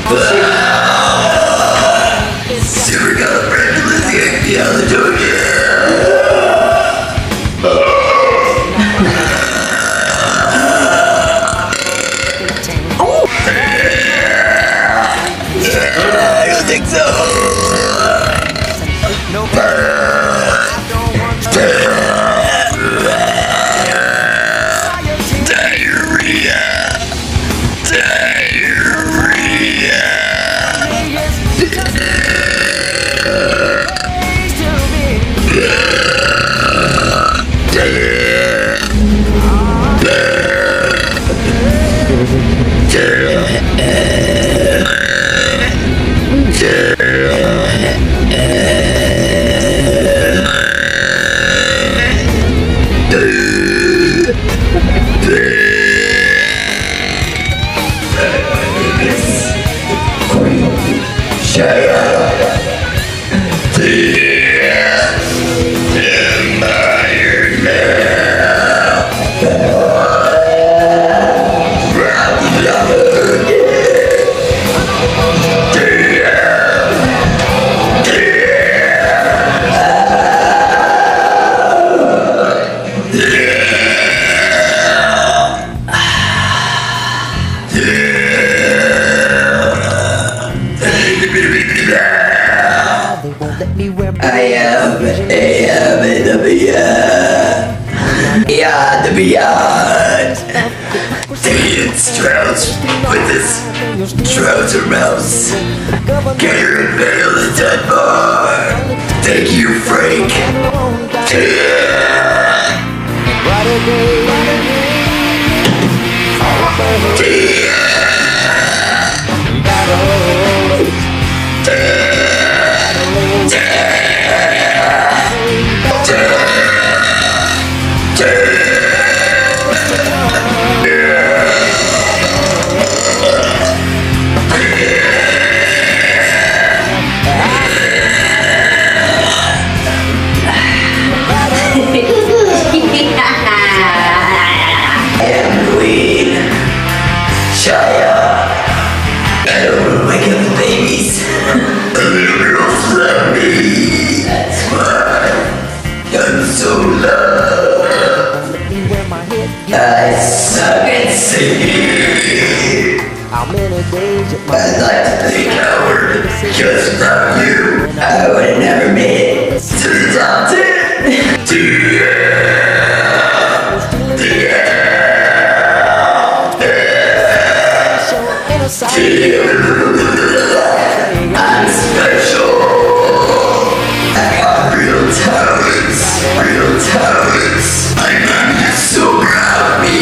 Super got a friend who lives here out the door. I don't think so. The beyond. Dance Strauss with this trouser mouse. Garrett Bale the dead bar. Thank you, Frank. I suck at singing. I'd like to think, Howard, just without you, I would have never made it to the top 10. I'm special. I got real talents. I'm so proud of me.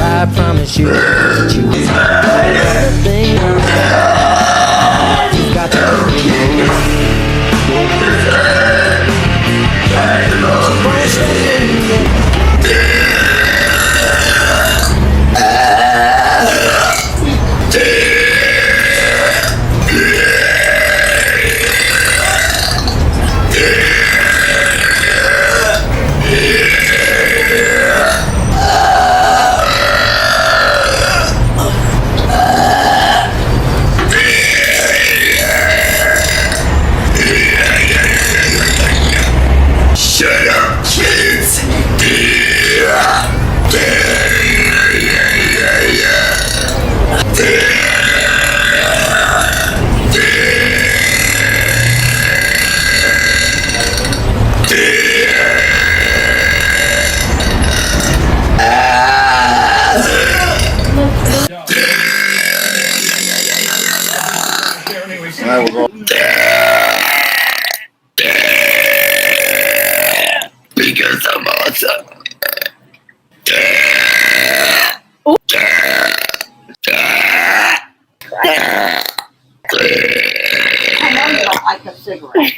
I promise you that you will got to I know you don't like a cigarette.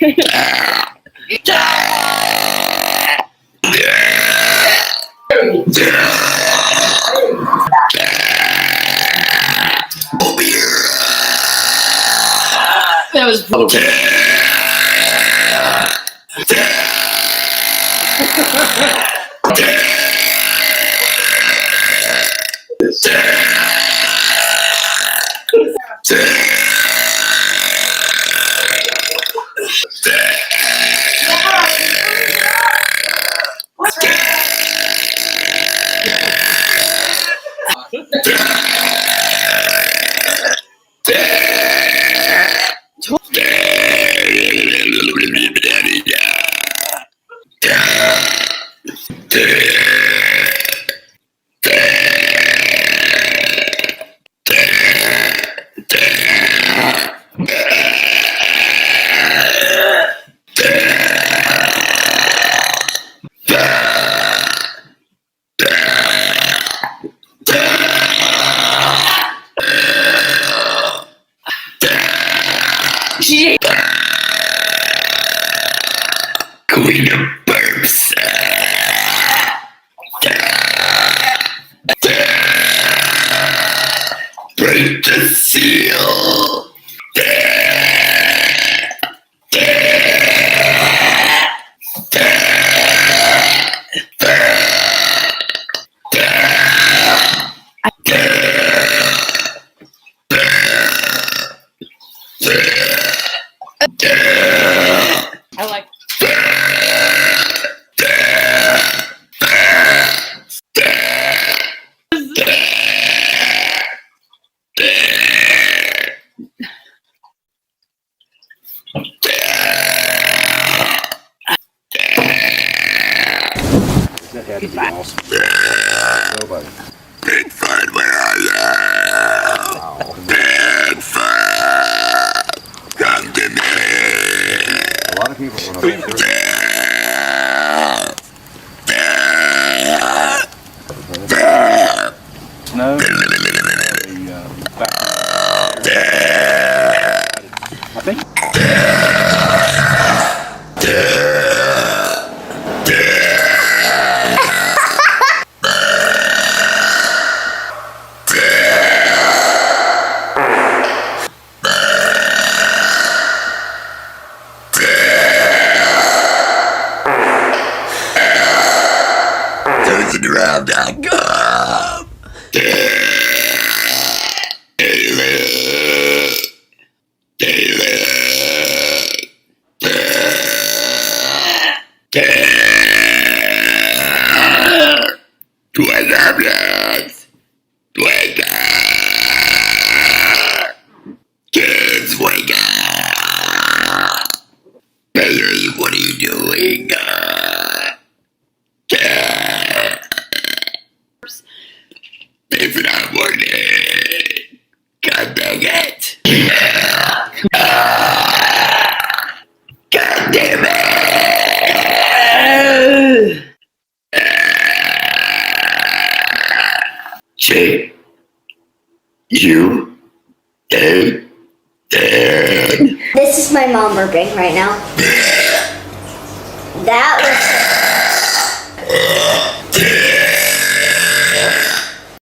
That was Queen of Burps. Break the seal. I like. That had to be awesome. Nobody. Big fun, where are you? Big fun. Come to me. A lot of people when I was snow. I think. Around.com. Wake up, kids! Wake up! Kids, wake up! Baby, what are you doing? If not working, God dang it! God damn it! J U A N. This is my mom burping right now. That was